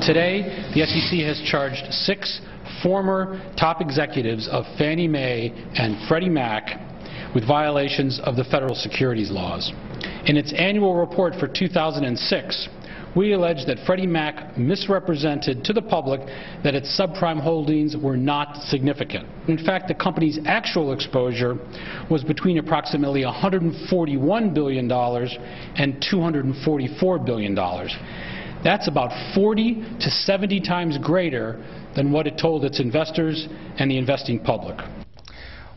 Today, the SEC has charged 6 former top executives of Fannie Mae and Freddie Mac with violations of the federal securities laws. In its annual report for 2006, we allege that Freddie Mac misrepresented to the public that its subprime holdings were not significant. In fact, the company's actual exposure was between approximately $141 billion and $244 billion. That's about 40 to 70 times greater than what it told its investors and the investing public.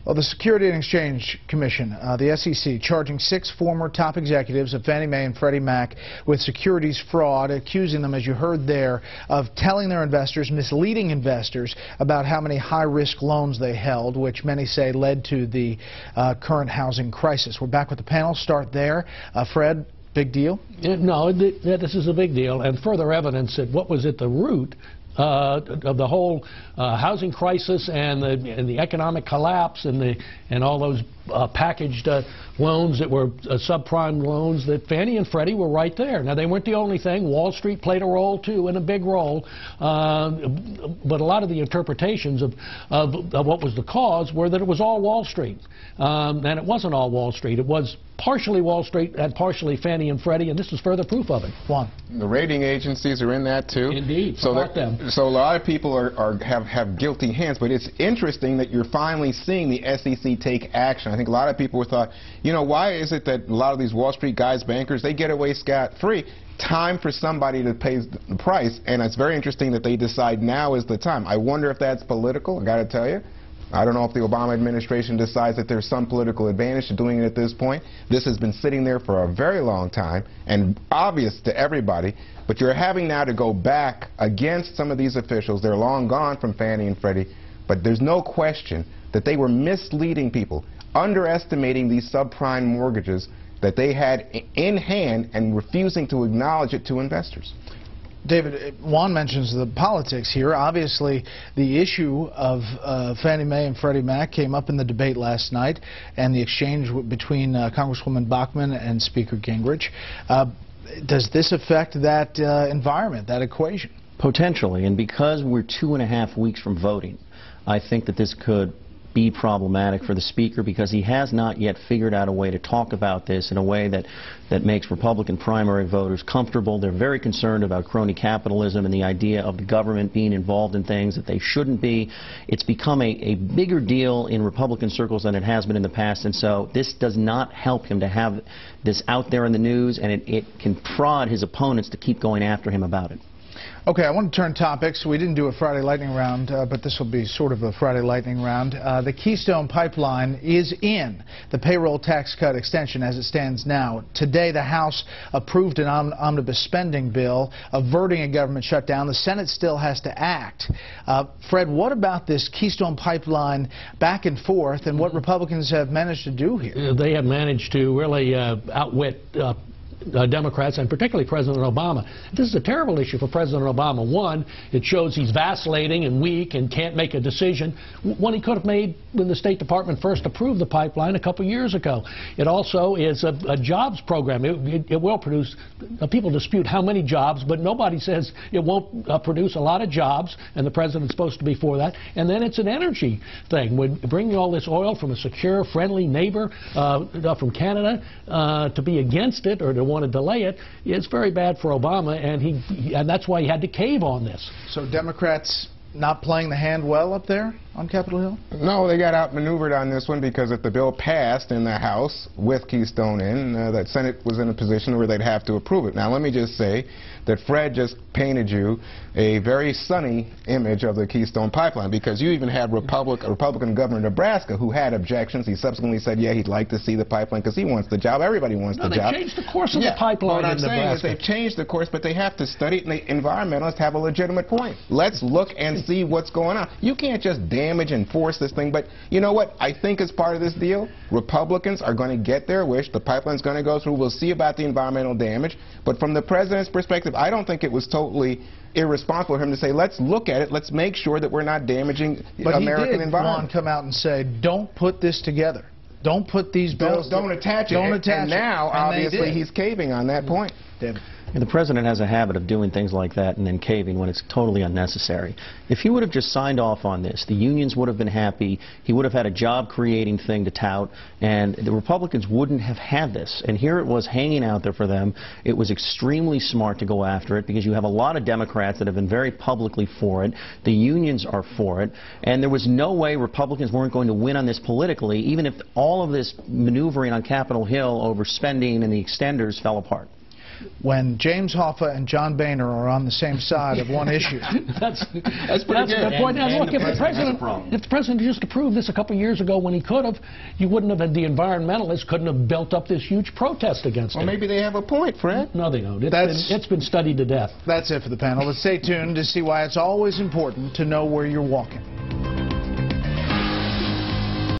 Well, the Securities and Exchange Commission, the SEC, charging 6 former top executives of Fannie Mae and Freddie Mac with securities fraud, accusing them, as you heard there, of telling their investors, misleading investors about how many high-risk loans they held, which many say led to the current housing crisis. We're back with the panel. Start there. Fred, big deal? No, this is a big deal, and further evidence that what was at the root of the whole housing crisis and the economic collapse and all those packaged loans that were subprime loans, that Fannie and Freddie were right there. Now, they weren't the only thing. Wall Street played a role, too, and a big role. But a lot of the interpretations of what was the cause were that it was all Wall Street. And it wasn't all Wall Street. It was partially Wall Street and partially Fannie and Freddie, and this is further proof of it. Juan. The rating agencies are in that, too. Indeed. So a lot of people have guilty hands, but it's interesting that you're finally seeing the SEC take action. I think a lot of people thought, you know, why is it that a lot of these Wall Street guys, bankers, they get away scot-free? Time for somebody to pay the price, and it's very interesting that they decide now is the time. I wonder if that's political, I got to tell you. I don't know if the Obama administration decides that there's some political advantage to doing it at this point. This has been sitting there for a very long time and obvious to everybody, but you're having now to go back against some of these officials. They're long gone from Fannie and Freddie, but there's no question that they were misleading people, underestimating these subprime mortgages that they had in hand and refusing to acknowledge it to investors. David, Juan mentions the politics here. Obviously, the issue of Fannie Mae and Freddie Mac came up in the debate last night, and the exchange between Congresswoman Bachmann and Speaker Gingrich. Does this affect that environment, that equation? Potentially, and because we're 2.5 weeks from voting, I think that this could be problematic for the Speaker, because he has not yet figured out a way to talk about this in a way that makes Republican primary voters comfortable. They're very concerned about crony capitalism and the idea of the government being involved in things that they shouldn't be. It's become a bigger deal in Republican circles than it has been in the past, and so this does not help him to have this out there in the news, and it can prod his opponents to keep going after him about it. Okay, I want to turn topics. We didn't do a Friday Lightning Round, but this will be sort of a Friday Lightning Round. The Keystone Pipeline is in the payroll tax cut extension as it stands now. Today, the House approved an omnibus spending bill averting a government shutdown. The Senate still has to act. Fred, what about this Keystone Pipeline back and forth, and what Republicans have managed to do here? They have managed to really outwit Democrats, and particularly President Obama. This is a terrible issue for President Obama. One, it shows he's vacillating and weak and can't make a decision, one he could have made when the State Department first approved the pipeline a couple years ago. It also is a jobs program. It will produce, people dispute how many jobs, but nobody says it won't produce a lot of jobs, and the President's supposed to be for that. And then it's an energy thing. We're bringing all this oil from a secure, friendly neighbor from Canada to be against it or to want to delay it. It's very bad for Obama, and that's why he had to cave on this. So Democrats not playing the hand well up there on Capitol Hill? No, they got outmaneuvered on this one, because if the bill passed in the House with Keystone in, that Senate was in a position where they'd have to approve it. Now, let me just say that Fred just painted you a very sunny image of the Keystone Pipeline, because you even had a Republican governor of Nebraska who had objections. He subsequently said, yeah, he'd like to see the pipeline because he wants the job. Everybody wants the job. They changed the course of the pipeline in Nebraska. What I'm saying is they've changed the course, but they have to study it, and the environmentalists have a legitimate point. Let's look and see what's going on. You can't just damage and force this thing, but you know what? I think as part of this deal, Republicans are going to get their wish. The pipeline's going to go through. We'll see about the environmental damage, but from the President's perspective, I don't think it was totally irresponsible for him to say, let's look at it, let's make sure that we're not damaging the American environment. But he did come out and say, don't put this together. Don't put these bills. Don't attach it. Don't attach it. And now, obviously, he's caving on that point. David. The president has a habit of doing things like that and then caving when it's totally unnecessary. If he would have just signed off on this, the unions would have been happy, he would have had a job-creating thing to tout, and the Republicans wouldn't have had this. And here it was hanging out there for them. It was extremely smart to go after it because you have a lot of Democrats that have been very publicly for it. The unions are for it. And there was no way Republicans weren't going to win on this politically, even if all of this maneuvering on Capitol Hill over spending and the extenders fell apart. When James Hoffa and John Boehner are on the same side of one issue. That's pretty good. Point. And look, if the president just approved this a couple of years ago when he could have, you wouldn't have had the environmentalists couldn't have built up this huge protest against him. Well, maybe they have a point, Fred. No, they don't. It's been studied to death. That's it for the panel. Let's stay tuned to see why it's always important to know where you're walking.